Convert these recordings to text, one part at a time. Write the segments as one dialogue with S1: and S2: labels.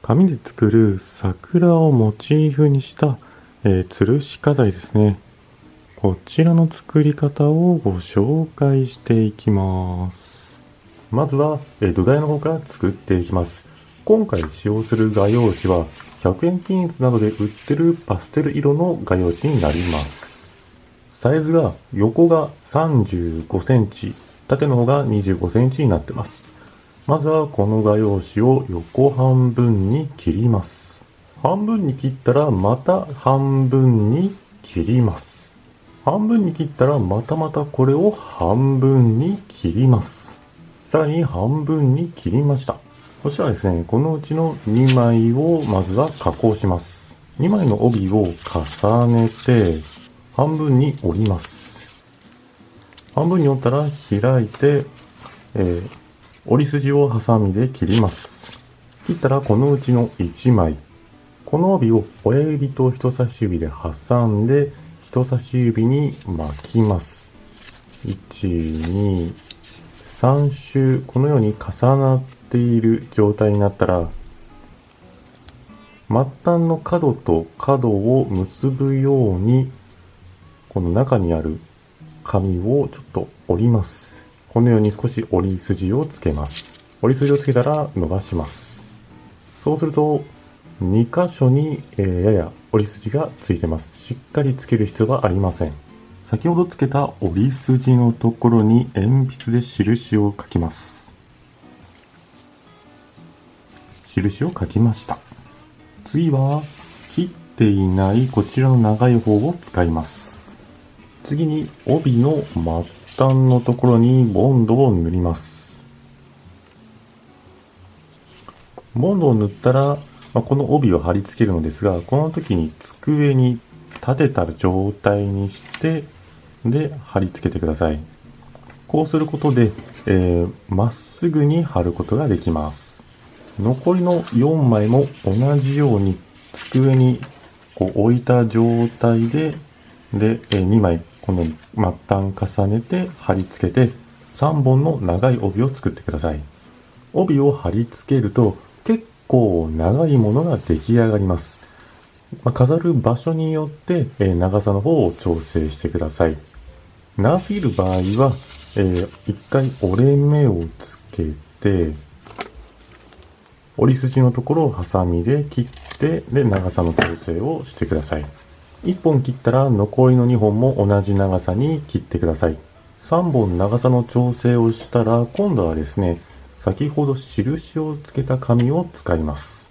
S1: 紙で作る桜をモチーフにした、吊るし飾りですね。こちらの作り方をご紹介していきます。まずは、土台の方から作っていきます。今回使用する画用紙は100円均一などで売ってるパステル色の画用紙になります。サイズが横が35センチ、縦の方が25センチになってます。まずはこの画用紙を横半分に切ります。半分に切ったらまた半分に切ります。半分に切ったらまたこれを半分に切ります。さらに半分に切りました。そしたらですね、このうちの2枚をまずは加工します。2枚の帯を重ねて半分に折ります。半分に折ったら開いて、折り筋をハサミで切ります。切ったらこのうちの1枚、この帯を親指と人差し指で挟んで人差し指に巻きます。1、2、3周このように重なっている状態になったら、末端の角と角を結ぶようにこの中にある紙をちょっと折ります。このように少し折り筋をつけます。折り筋をつけたら伸ばします。そうすると2箇所に、やや折り筋がついてます。しっかりつける必要はありません。先ほどつけた折り筋のところに鉛筆で印を書きます。印を書きました。次は切っていないこちらの長い方を使います。次に帯の末端のところにボンドを塗ります。ボンドを塗ったらこの帯を貼り付けるのですが、この時に机に立てた状態にしてで貼り付けてください。こうすることで、まっすぐに貼ることができます。残りの4枚も同じように机に置いた状態で2枚この末端重ねて貼り付けて3本の長い帯を作ってください。帯を貼り付けると結構長いものが出来上がります。飾る場所によって、長さの方を調整してください。長すぎる場合は、一回折れ目をつけて、折り筋のところをハサミで切って、長さの調整をしてください。1本切ったら残りの2本も同じ長さに切ってください。3本長さの調整をしたら、今度はですね、先ほど印をつけた紙を使います。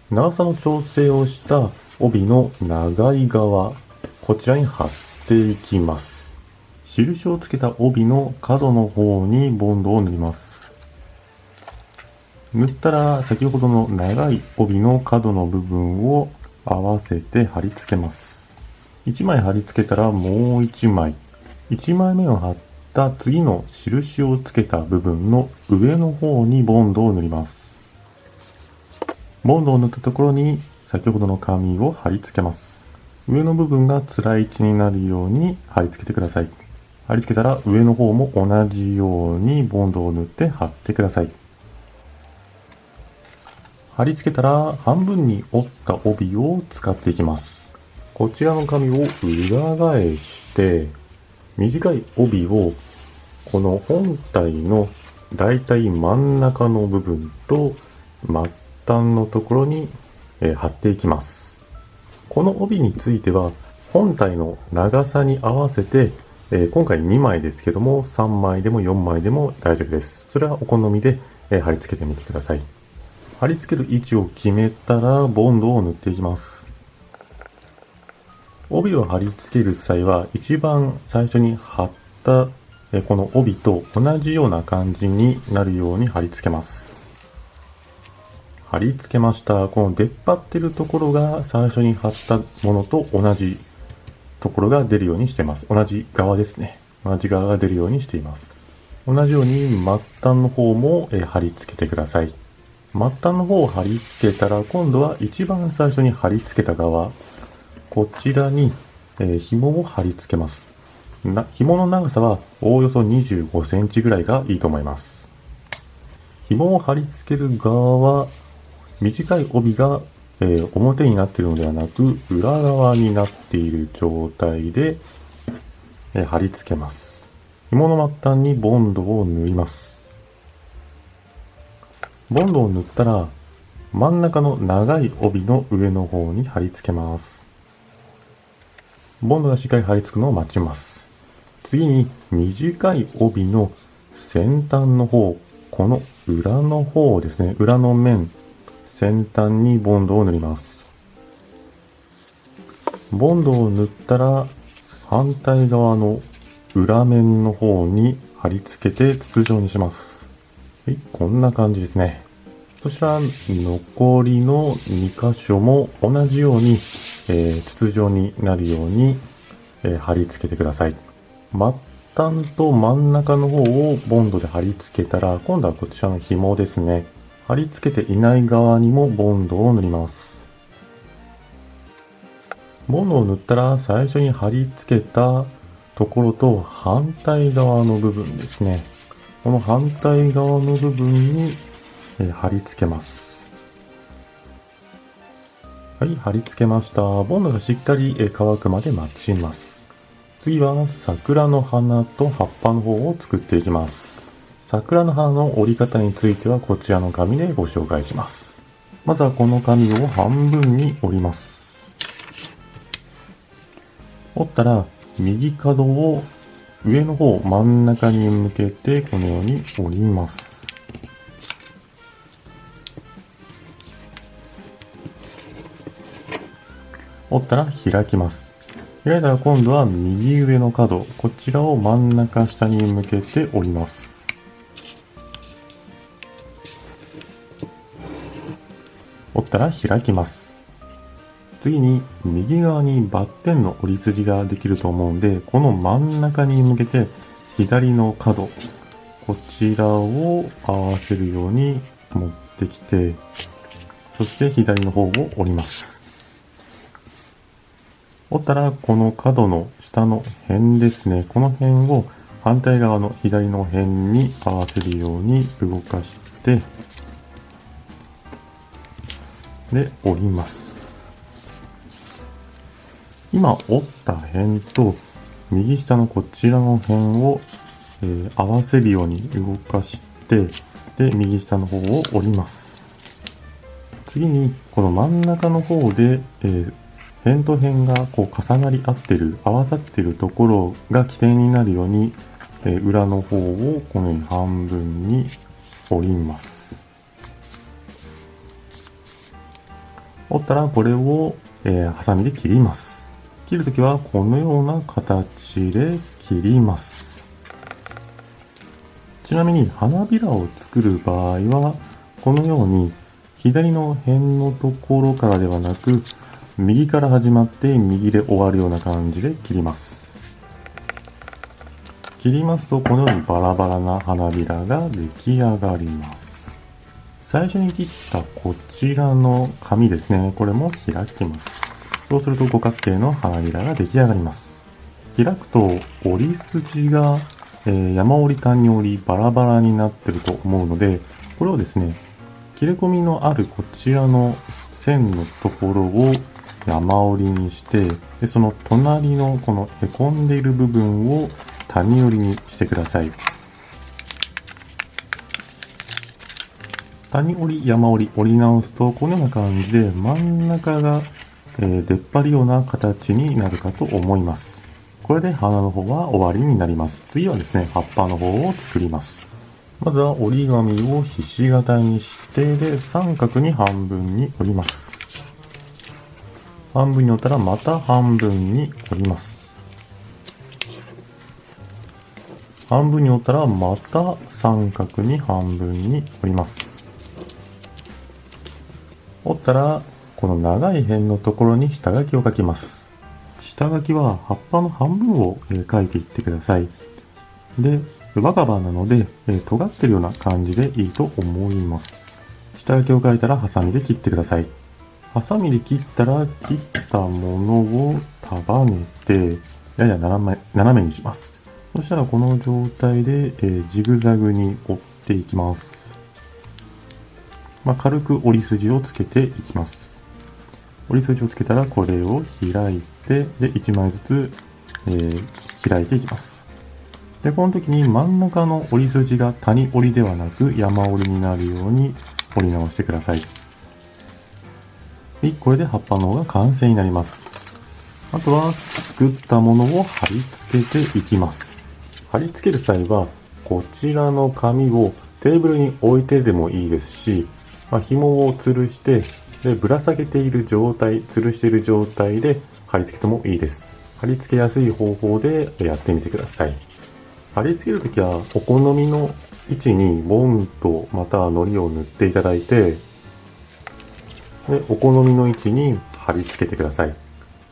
S1: 長さの調整をした帯の長い側、こちらに貼っていきます。印をつけた帯の角の方にボンドを塗ります。塗ったら先ほどの長い帯の角の部分を合わせて貼り付けます。1枚貼り付けたらもう1枚。1枚目を貼った次の印をつけた部分の上の方にボンドを塗ります。ボンドを塗ったところに先ほどの紙を貼り付けます。上の部分が辛い位置になるように貼り付けてください。貼り付けたら上の方も同じようにボンドを塗って貼ってください。貼り付けたら半分に折った帯を使っていきます。こちらの紙を裏返して短い帯をこの本体のだいたい真ん中の部分と末端のところに貼っていきます。この帯については本体の長さに合わせて今回2枚ですけども3枚でも4枚でも大丈夫です。それはお好みで貼り付けてみてください。貼り付ける位置を決めたらボンドを塗っていきます。帯を貼り付ける際は一番最初に貼ったこの帯と同じような感じになるように貼り付けます。貼り付けました。この出っ張ってるところが最初に貼ったものと同じところが出るようにしています。同じ側ですね。同じ側が出るようにしています。同じように末端の方も貼り付けてください。末端の方を貼り付けたら今度は一番最初に貼り付けた側、こちらに紐を貼り付けます。紐の長さはおおよそ25センチぐらいがいいと思います。紐を貼り付ける側は短い帯が、表になっているのではなく、裏側になっている状態で、貼り付けます。紐の末端にボンドを縫います。ボンドを縫ったら、真ん中の長い帯の上の方に貼り付けます。ボンドがしっかり貼り付くのを待ちます。次に短い帯の先端の方、この裏の方ですね、裏の面、先端にボンドを塗ります。ボンドを塗ったら、反対側の裏面の方に貼り付けて筒状にします。はい、こんな感じですね。そしたら残りの2箇所も同じように、筒状になるように、貼り付けてください。末端と真ん中の方をボンドで貼り付けたら、今度はこちらの紐ですね。貼り付けていない側にもボンドを塗ります。ボンドを塗ったら最初に貼り付けたところと反対側の部分ですね。この反対側の部分に貼り付けます。はい、貼り付けました。ボンドがしっかり乾くまで待ちます。次は桜の花と葉っぱの方を作っていきます。桜の花の折り方についてはこちらの紙でご紹介します。まずはこの紙を半分に折ります。折ったら右角を上の方真ん中に向けてこのように折ります。折ったら開きます。開いたら今度は右上の角、こちらを真ん中下に向けて折ります。折ったら開きます。次に右側にバッテンの折り筋ができると思うんで、この真ん中に向けて左の角、こちらを合わせるように持ってきて、そして左の方を折ります。折ったらこの角の下の辺ですね、この辺を反対側の左の辺に合わせるように動かして、で折ります。今折った辺と右下のこちらの辺を、合わせるように動かして、で右下の方を折ります。次にこの真ん中の方で、辺と辺がこう重なり合ってる、合わさってるところが起点になるように、裏の方をこのように半分に折ります。折ったらこれを、ハサミで切ります。切るときはこのような形で切ります。ちなみに花びらを作る場合はこのように左の辺のところからではなく、右から始まって右で終わるような感じで切ります。切りますとこのようにバラバラな花びらが出来上がります。最初に切ったこちらの紙ですね、これも開きます。そうすると五角形の花びらが出来上がります。開くと折り筋が、山折り谷折りバラバラになってると思うので、これをですね、切れ込みのあるこちらの線のところを山折りにして、でその隣のこのへこんでいる部分を谷折りにしてください。谷折り、山折り、折り直すとこのような感じで真ん中が、出っ張るような形になるかと思います。これで花の方は終わりになります。次はですね、葉っぱの方を作ります。まずは折り紙をひし形にして、で三角に半分に折ります。半分に折ったらまた半分に折ります。半分に折ったらまた三角に半分に折ります。折ったらこの長い辺のところに下書きを書きます。下書きは葉っぱの半分を書いていってください。で、若葉なので尖ってるような感じでいいと思います。下書きを書いたらハサミで切ってください。ハサミで切ったら切ったものを束ねてやや斜めにします。そしたらこの状態でジグザグに折っていきます。軽く折り筋をつけていきます。折り筋をつけたらこれを開いて、で、1枚ずつ、開いていきます。で、この時に真ん中の折り筋が谷折りではなく山折りになるように折り直してください。で、これで葉っぱの方が完成になります。あとは作ったものを貼り付けていきます。貼り付ける際は、こちらの紙をテーブルに置いてでもいいですし、紐を吊るして、で、ぶら下げている状態、吊るしている状態で貼り付けてもいいです。貼り付けやすい方法でやってみてください。貼り付けるときは、お好みの位置にボンとまたは糊を塗っていただいて、で、お好みの位置に貼り付けてください。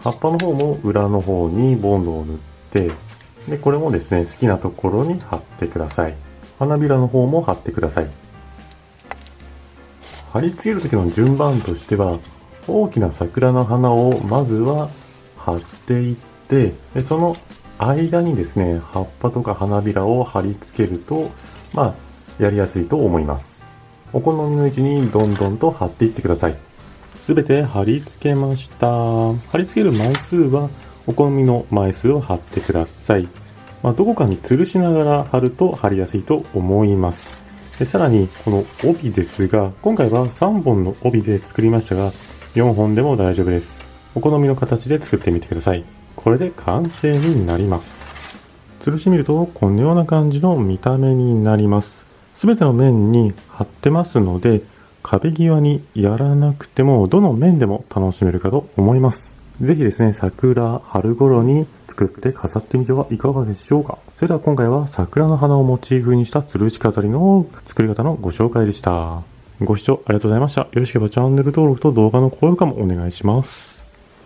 S1: 葉っぱの方も裏の方にボンドを塗って、で、これもですね、好きなところに貼ってください。花びらの方も貼ってください。貼り付ける時の順番としては、大きな桜の花をまずは貼っていって、で、その間にですね、葉っぱとか花びらを貼り付けると、やりやすいと思います。お好みの位置にどんどんと貼っていってください。すべて貼り付けました。貼り付ける枚数はお好みの枚数を貼ってください。どこかに吊るしながら貼ると貼りやすいと思います。で、さらにこの帯ですが、今回は3本の帯で作りましたが、4本でも大丈夫です。お好みの形で作ってみてください。これで完成になります。吊るしてみるとこのような感じの見た目になります。すべての面に貼ってますので、壁際にやらなくてもどの面でも楽しめるかと思います。ぜひですね、桜、春頃に作って飾ってみてはいかがでしょうか。それでは今回は桜の花をモチーフにした吊るし飾りの作り方のご紹介でした。ご視聴ありがとうございました。よろしければチャンネル登録と動画の高評価もお願いします。